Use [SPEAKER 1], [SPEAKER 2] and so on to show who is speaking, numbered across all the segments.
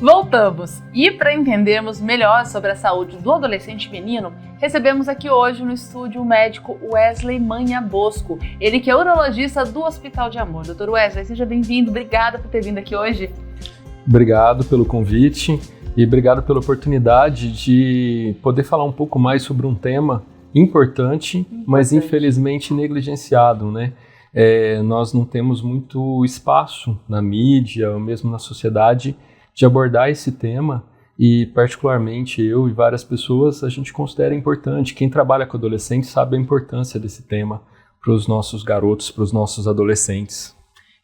[SPEAKER 1] Voltamos! E para entendermos melhor sobre a saúde do adolescente menino, recebemos aqui hoje no estúdio o médico Wesley Manha Bosco, ele que é urologista do Hospital de Amor. Dr. Wesley, seja bem-vindo, obrigada por ter vindo aqui hoje.
[SPEAKER 2] Obrigado pelo convite e obrigado pela oportunidade de poder falar um pouco mais sobre um tema importante. Mas infelizmente negligenciado, né? Nós não temos muito espaço na mídia ou mesmo na sociedade de abordar esse tema e particularmente eu e várias pessoas a gente considera importante. Quem trabalha com adolescentes sabe a importância desse tema para os nossos garotos, para os nossos adolescentes.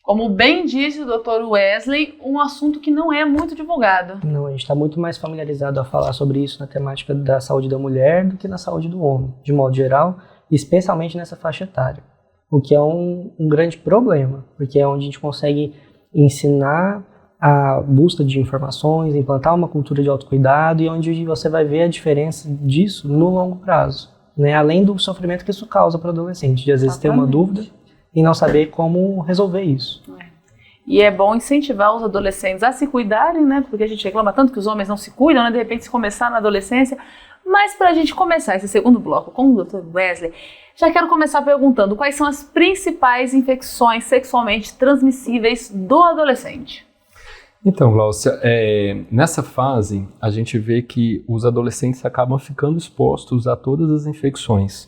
[SPEAKER 1] Como bem disse o Dr. Wesley, um assunto que não é muito divulgado.
[SPEAKER 3] Não, a gente está muito mais familiarizado a falar sobre isso na temática da saúde da mulher do que na saúde do homem, de modo geral, especialmente nessa faixa etária. O que é um grande problema, porque é onde a gente consegue ensinar a busca de informações, implantar uma cultura de autocuidado e onde você vai ver a diferença disso no longo prazo, né? Além do sofrimento que isso causa para o adolescente, de às vezes ter uma dúvida e não saber como resolver isso.
[SPEAKER 1] E é bom incentivar os adolescentes a se cuidarem, né? Porque a gente reclama tanto que os homens não se cuidam, né? De repente se começar na adolescência. Mas para a gente começar esse segundo bloco com o Dr. Wesley, já quero começar perguntando quais são as principais infecções sexualmente transmissíveis do adolescente.
[SPEAKER 2] Então, Glaucia, nessa fase a gente vê que os adolescentes acabam ficando expostos a todas as infecções.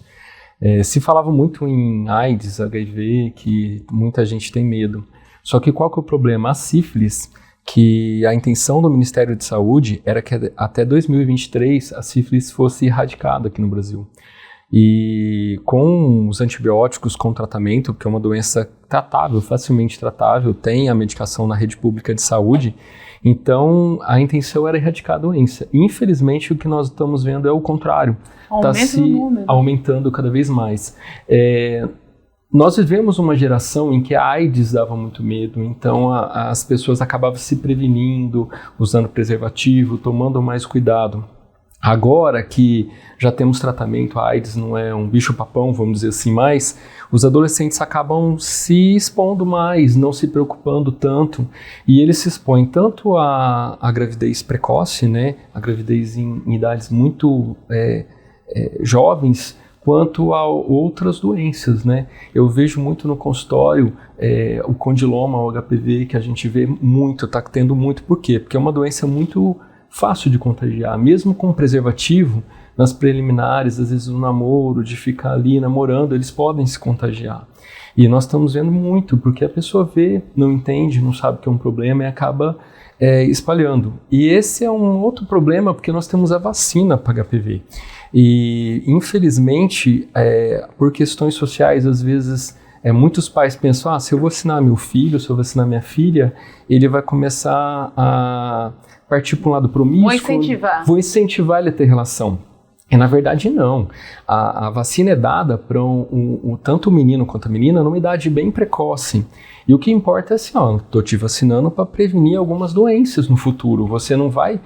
[SPEAKER 2] Se falava muito em AIDS, HIV, que muita gente tem medo. Só que qual que é o problema? A sífilis, que a intenção do Ministério de Saúde era que até 2023 a sífilis fosse erradicada aqui no Brasil. E com os antibióticos, com o tratamento, que é uma doença tratável, facilmente tratável, tem a medicação na rede pública de saúde, então a intenção era erradicar a doença. Infelizmente o que nós estamos vendo é o contrário, está se aumentando cada vez mais. Nós vivemos uma geração em que a AIDS dava muito medo, então as pessoas acabavam se prevenindo, usando preservativo, tomando mais cuidado. Agora que já temos tratamento, a AIDS não é um bicho-papão, vamos dizer assim, mais, os adolescentes acabam se expondo mais, não se preocupando tanto, e eles se expõem tanto à gravidez precoce, né, a gravidez em idades muito jovens, quanto a outras doenças, né. Eu vejo muito no consultório o condiloma, o HPV, que a gente vê muito, está tendo muito. Por quê? Porque é uma doença muito fácil de contagiar, mesmo com preservativo, nas preliminares, às vezes no namoro, de ficar ali namorando, eles podem se contagiar. E nós estamos vendo muito, porque a pessoa vê, não entende, não sabe que é um problema e acaba espalhando. E esse é um outro problema, porque nós temos a vacina para HPV. E, infelizmente, por questões sociais, às vezes, muitos pais pensam, se eu vacinar meu filho, se eu vacinar minha filha, ele vai começar a partir para um lado promíscuo. Vou incentivar ele a ter relação. E na verdade não. A vacina é dada para tanto o menino quanto a menina numa idade bem precoce. E o que importa é assim, estou te vacinando para prevenir algumas doenças no futuro. Você não vai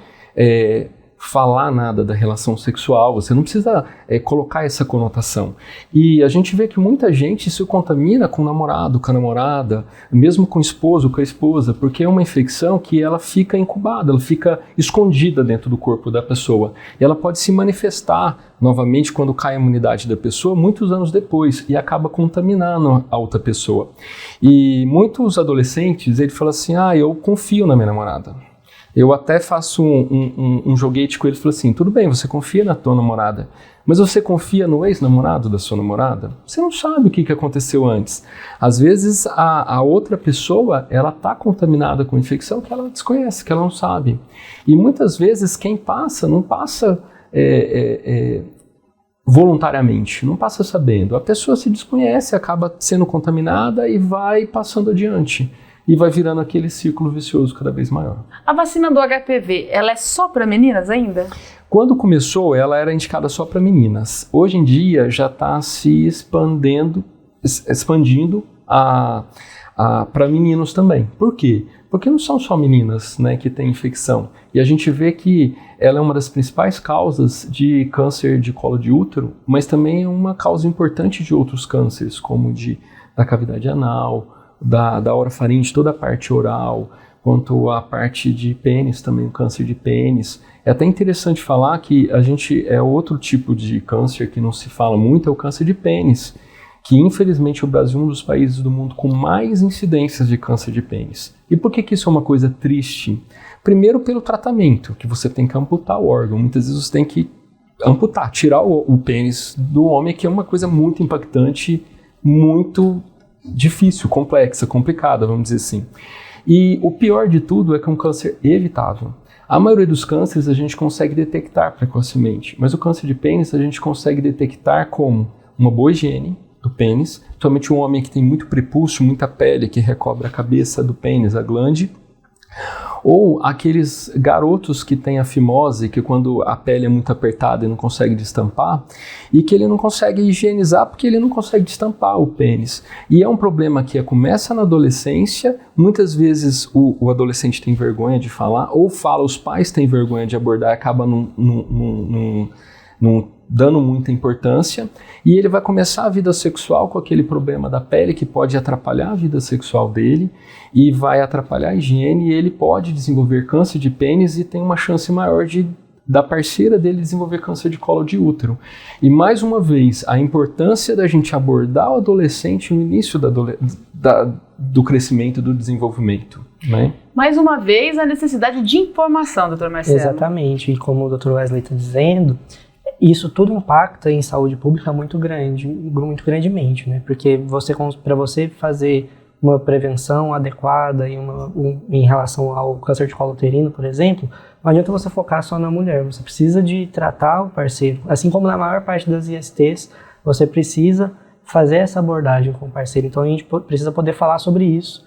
[SPEAKER 2] falar nada da relação sexual, você não precisa colocar essa conotação. E a gente vê que muita gente se contamina com o namorado, com a namorada, mesmo com o esposo, com a esposa, porque é uma infecção que ela fica incubada, ela fica escondida dentro do corpo da pessoa. E ela pode se manifestar novamente quando cai a imunidade da pessoa, muitos anos depois, e acaba contaminando a outra pessoa. E muitos adolescentes, ele fala assim, eu confio na minha namorada. Eu até faço um joguete com ele e falo assim, tudo bem, você confia na tua namorada, mas você confia no ex-namorado da sua namorada? Você não sabe o que aconteceu antes. Às vezes a outra pessoa, ela está contaminada com infecção que ela desconhece, que ela não sabe. E muitas vezes quem passa, não passa voluntariamente, não passa sabendo. A pessoa se desconhece, acaba sendo contaminada e vai passando adiante. E vai virando aquele círculo vicioso cada vez maior.
[SPEAKER 1] A vacina do HPV, ela é só para meninas ainda?
[SPEAKER 2] Quando começou, ela era indicada só para meninas. Hoje em dia já está se expandindo para meninos também. Por quê? Porque não são só meninas, né, que têm infecção. E a gente vê que ela é uma das principais causas de câncer de colo de útero, mas também é uma causa importante de outros cânceres, como da cavidade anal, da orofaringe, toda a parte oral, quanto a parte de pênis, também o câncer de pênis. É até interessante falar que a gente é outro tipo de câncer que não se fala muito, é o câncer de pênis, que infelizmente o Brasil é um dos países do mundo com mais incidências de câncer de pênis. E por que isso é uma coisa triste? Primeiro pelo tratamento, que você tem que amputar o órgão, muitas vezes você tem que amputar, tirar o pênis do homem, que é uma coisa muito impactante, muito difícil, complexa, complicada, vamos dizer assim. E o pior de tudo é que é um câncer evitável. A maioria dos cânceres a gente consegue detectar precocemente, mas o câncer de pênis a gente consegue detectar como uma boa higiene do pênis, principalmente um homem que tem muito prepúcio, muita pele que recobre a cabeça do pênis, a glande, ou aqueles garotos que têm a fimose, que quando a pele é muito apertada e não consegue destampar, e que ele não consegue higienizar porque ele não consegue destampar o pênis. E é um problema que começa na adolescência, muitas vezes o adolescente tem vergonha de falar, ou fala, os pais têm vergonha de abordar, acaba não dando muita importância, e ele vai começar a vida sexual com aquele problema da pele que pode atrapalhar a vida sexual dele e vai atrapalhar a higiene, e ele pode desenvolver câncer de pênis e tem uma chance maior da parceira dele desenvolver câncer de colo de útero. E mais uma vez, a importância da gente abordar o adolescente no início do crescimento e do desenvolvimento, né?
[SPEAKER 1] Mais uma vez, a necessidade de informação, doutor Marcelo.
[SPEAKER 3] Exatamente, e como o doutor Wesley está dizendo, isso tudo impacta em saúde pública muito grandemente, né? Porque para você fazer uma prevenção adequada em relação ao câncer de colo uterino, por exemplo, não adianta você focar só na mulher, você precisa de tratar o parceiro. Assim como na maior parte das ISTs, você precisa fazer essa abordagem com o parceiro. Então a gente precisa poder falar sobre isso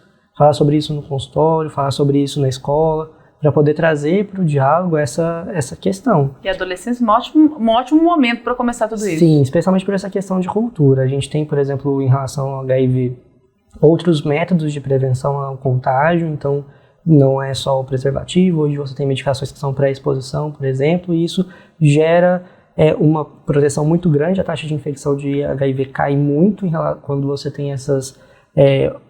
[SPEAKER 3] no consultório, falar sobre isso na escola, para poder trazer para o diálogo essa questão.
[SPEAKER 1] E a adolescência é um ótimo momento para começar tudo isso.
[SPEAKER 3] Sim, especialmente por essa questão de cultura. A gente tem, por exemplo, em relação ao HIV, outros métodos de prevenção ao contágio, então não é só o preservativo, hoje você tem medicações que são pré-exposição, por exemplo, e isso gera uma proteção muito grande, a taxa de infecção de HIV cai muito quando você tem essas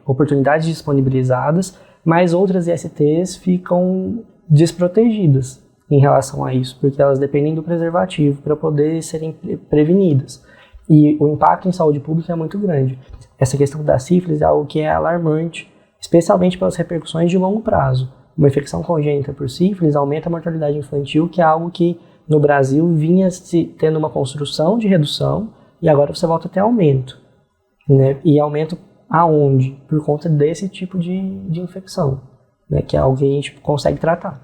[SPEAKER 3] oportunidades disponibilizadas, mas outras ISTs ficam desprotegidas em relação a isso, porque elas dependem do preservativo para poder serem prevenidas. E o impacto em saúde pública é muito grande. Essa questão da sífilis é algo que é alarmante, especialmente pelas repercussões de longo prazo. Uma infecção congênita por sífilis aumenta a mortalidade infantil, que é algo que no Brasil vinha tendo uma construção de redução e agora você volta a ter aumento, né? E aumento aonde? Por conta desse tipo de infecção, né? Que é algo que a gente consegue tratar.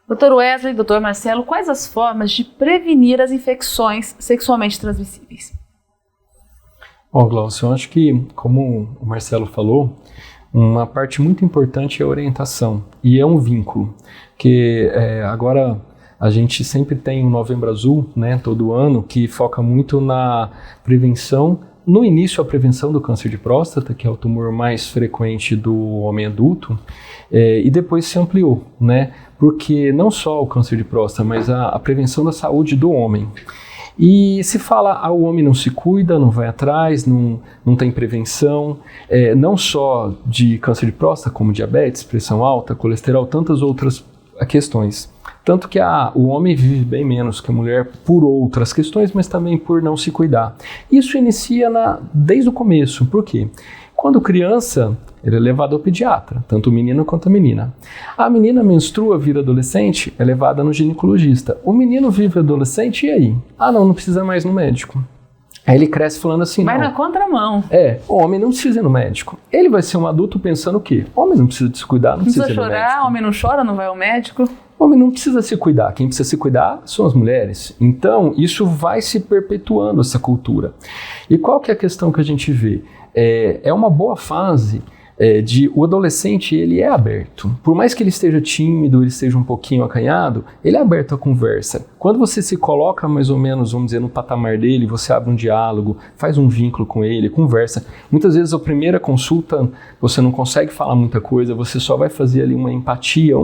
[SPEAKER 1] Doutor Wesley, doutor Marcelo, quais as formas de prevenir as infecções sexualmente transmissíveis?
[SPEAKER 2] Bom, Glaucio, eu acho que, como o Marcelo falou, uma parte muito importante é a orientação, e é um vínculo, que agora a gente sempre tem o Novembro Azul, né, todo ano, que foca muito na prevenção. No início, a prevenção do câncer de próstata, que é o tumor mais frequente do homem adulto, e depois se ampliou, né? Porque não só o câncer de próstata, mas a prevenção da saúde do homem. E se fala, o homem não se cuida, não vai atrás, não tem prevenção, não só de câncer de próstata, como diabetes, pressão alta, colesterol, tantas outras questões. Tanto que o homem vive bem menos que a mulher por outras questões, mas também por não se cuidar. Isso inicia desde o começo. Por quê? Quando criança, ele é levado ao pediatra, tanto o menino quanto a menina. A menina menstrua, vira adolescente, é levada no ginecologista. O menino vive adolescente, e aí? Não precisa mais no médico. Aí ele cresce falando assim,
[SPEAKER 1] vai na contramão.
[SPEAKER 2] O homem não precisa ir no médico. Ele vai ser um adulto pensando o quê? O homem não precisa se cuidar, não precisa ir no médico.
[SPEAKER 1] Chorar, homem não chora, não vai ao médico.
[SPEAKER 2] O homem não precisa se cuidar, quem precisa se cuidar são as mulheres. Então, isso vai se perpetuando, essa cultura. E qual que é a questão que a gente vê? É uma boa fase o adolescente, ele é aberto. Por mais que ele esteja tímido, ele esteja um pouquinho acanhado, ele é aberto à conversa. Quando você se coloca mais ou menos, vamos dizer, no patamar dele, você abre um diálogo, faz um vínculo com ele, conversa. Muitas vezes a primeira consulta, você não consegue falar muita coisa, você só vai fazer ali uma empatia,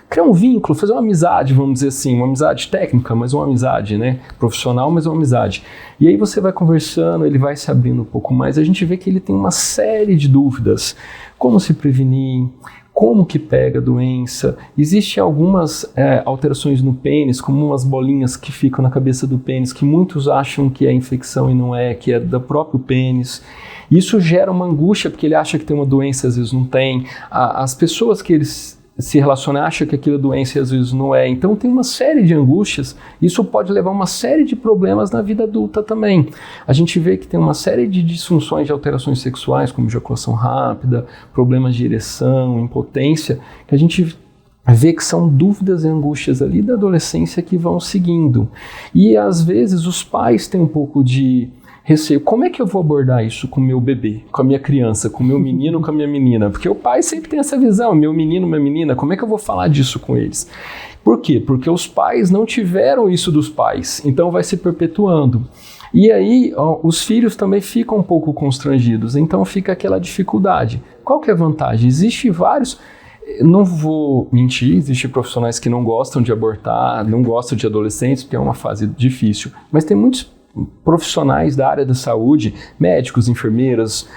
[SPEAKER 2] criar um vínculo, fazer uma amizade, vamos dizer assim, uma amizade técnica, mas uma amizade, né? Profissional, mas uma amizade. E aí você vai conversando, ele vai se abrindo um pouco mais, a gente vê que ele tem uma série de dúvidas. Como se prevenir, como que pega a doença. Existem algumas alterações no pênis, como umas bolinhas que ficam na cabeça do pênis, que muitos acham que é infecção e não é, que é do próprio pênis. Isso gera uma angústia, porque ele acha que tem uma doença e às vezes não tem. As pessoas que eles se relacionam acham que aquilo é doença e às vezes não é. Então tem uma série de angústias. Isso pode levar a uma série de problemas na vida adulta também. A gente vê que tem uma série de disfunções de alterações sexuais, como ejaculação rápida, problemas de ereção, impotência, que a gente vê que são dúvidas e angústias ali da adolescência que vão seguindo. E às vezes os pais têm um pouco de receio. Como é que eu vou abordar isso com o meu bebê, com a minha criança, com o meu menino, com a minha menina? Porque o pai sempre tem essa visão, meu menino, minha menina, como é que eu vou falar disso com eles? Por quê? Porque os pais não tiveram isso dos pais, então vai se perpetuando. E aí, os filhos também ficam um pouco constrangidos, então fica aquela dificuldade. Qual que é a vantagem? Existem vários... Não vou mentir, existem profissionais que não gostam de abortar, não gostam de adolescentes, porque é uma fase difícil, mas tem muitos profissionais da área da saúde, médicos, enfermeiras,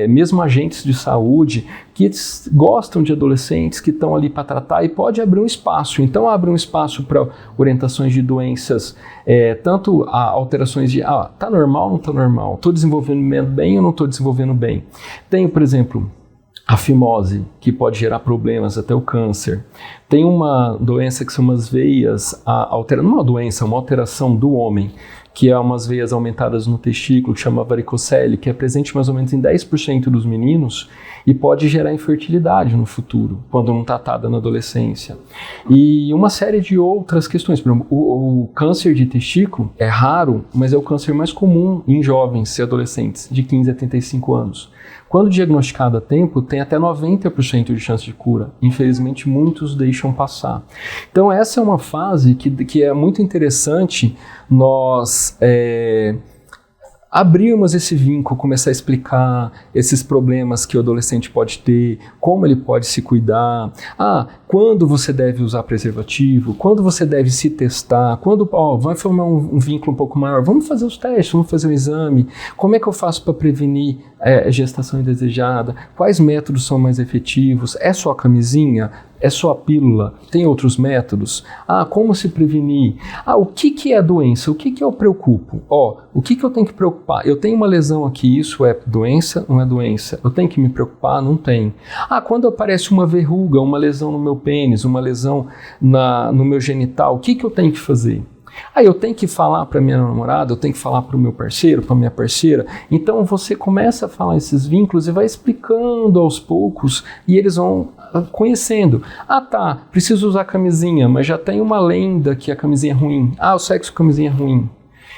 [SPEAKER 2] mesmo agentes de saúde, que gostam de adolescentes, que estão ali para tratar e pode abrir um espaço. Então abre um espaço para orientações de doenças, tanto alterações de, tá normal ou não tá normal? Estou desenvolvendo bem ou não estou desenvolvendo bem? Tenho, por exemplo, a fimose, que pode gerar problemas, até o câncer. Tem uma doença que são as veias, não uma doença, uma alteração do homem, que é umas veias aumentadas no testículo, que chama varicocele, que é presente mais ou menos em 10% dos meninos e pode gerar infertilidade no futuro, quando não tratada na adolescência. E uma série de outras questões. Por exemplo, o câncer de testículo é raro, mas é o câncer mais comum em jovens e adolescentes, de 15 a 35 anos. Quando diagnosticado a tempo, tem até 90% de chance de cura. Infelizmente, muitos deixam passar. Então, essa é uma fase que é muito interessante nós abrirmos esse vínculo, começar a explicar esses problemas que o adolescente pode ter, como ele pode se cuidar, quando você deve usar preservativo, quando você deve se testar, quando vai formar um vínculo um pouco maior, vamos fazer os testes, vamos fazer um exame, como é que eu faço para prevenir gestação indesejada, quais métodos são mais efetivos, é só a camisinha? É só a pílula? Tem outros métodos? Como se prevenir? O que é a doença? O que eu preocupo? O que eu tenho que preocupar? Eu tenho uma lesão aqui, isso é doença? Não é doença? Eu tenho que me preocupar? Não tem. Quando aparece uma verruga, uma lesão no meu pênis, uma lesão no meu genital, o que eu tenho que fazer? Eu tenho que falar para minha namorada, eu tenho que falar para o meu parceiro, para minha parceira. Então você começa a falar esses vínculos e vai explicando aos poucos e eles vão conhecendo. Preciso usar camisinha, mas já tem uma lenda que a camisinha é ruim. O sexo com camisinha é ruim.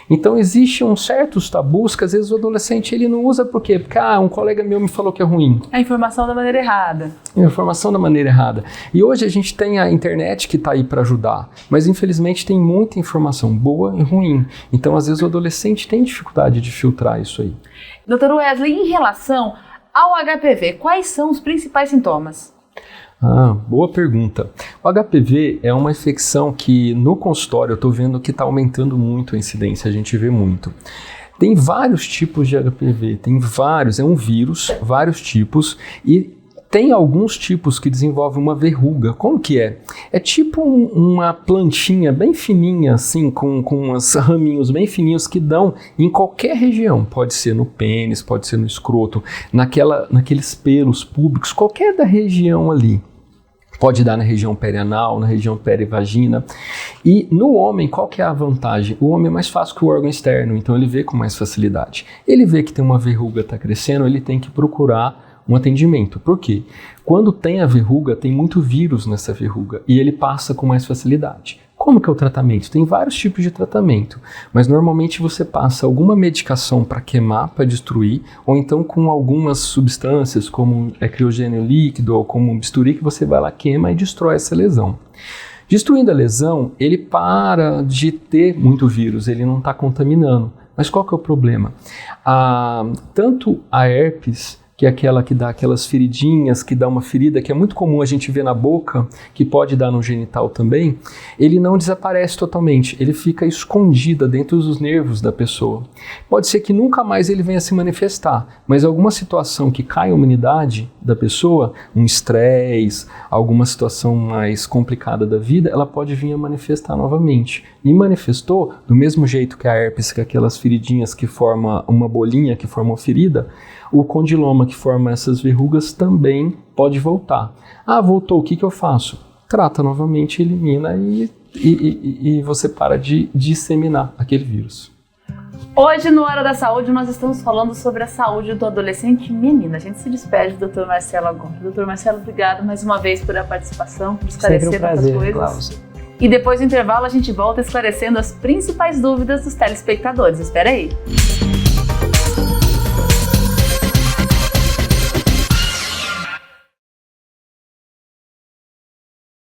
[SPEAKER 2] Então existem uns certos tabus que às vezes o adolescente ele não usa por quê? Porque um colega meu me falou que é ruim.
[SPEAKER 1] A informação da maneira errada.
[SPEAKER 2] Informação da maneira errada. E hoje a gente tem a internet que está aí para ajudar, mas infelizmente tem muita informação boa e ruim. Então às vezes o adolescente tem dificuldade de filtrar isso aí.
[SPEAKER 1] Dr. Wesley, em relação ao HPV, quais são os principais sintomas?
[SPEAKER 2] Boa pergunta. O HPV é uma infecção que no consultório eu estou vendo que está aumentando muito a incidência, a gente vê muito. Tem vários tipos de HPV, é um vírus, vários tipos, e tem alguns tipos que desenvolvem uma verruga. Como que é? É tipo uma plantinha bem fininha, assim, com uns raminhos bem fininhos que dão em qualquer região. Pode ser no pênis, pode ser no escroto, naqueles pelos públicos, qualquer da região ali. Pode dar na região perianal, na região perivagina. E no homem, qual que é a vantagem? O homem é mais fácil que o órgão externo, então ele vê com mais facilidade. Ele vê que tem uma verruga, está crescendo, ele tem que procurar um atendimento. Por quê? Quando tem a verruga, tem muito vírus nessa verruga e ele passa com mais facilidade. Como que é o tratamento? Tem vários tipos de tratamento, mas normalmente você passa alguma medicação para queimar, para destruir, ou então com algumas substâncias como criogênio líquido ou como um bisturi que você vai lá, queima e destrói essa lesão. Destruindo a lesão, ele para de ter muito vírus, ele não está contaminando. Mas qual que é o problema? Tanto a herpes, que é aquela que dá aquelas feridinhas, que dá uma ferida que é muito comum a gente ver na boca, que pode dar no genital também, ele não desaparece totalmente, ele fica escondido dentro dos nervos da pessoa. Pode ser que nunca mais ele venha se manifestar, mas alguma situação que cai a imunidade, da pessoa, um estresse, alguma situação mais complicada da vida, ela pode vir a manifestar novamente. E manifestou, do mesmo jeito que a herpes, que é aquelas feridinhas que formam uma bolinha, que forma uma ferida, o condiloma que forma essas verrugas também pode voltar. Ah, voltou, o que eu faço? Trata novamente, elimina e você para de disseminar aquele vírus.
[SPEAKER 1] Hoje, no Hora da Saúde, nós estamos falando sobre a saúde do adolescente menino. A gente se despede do Dr. Marcelo agora. Dr. Marcelo, obrigado mais uma vez por a participação, por esclarecer tantas coisas.
[SPEAKER 3] Glaucia.
[SPEAKER 1] E depois do intervalo, a gente volta esclarecendo as principais dúvidas dos telespectadores. Espera aí.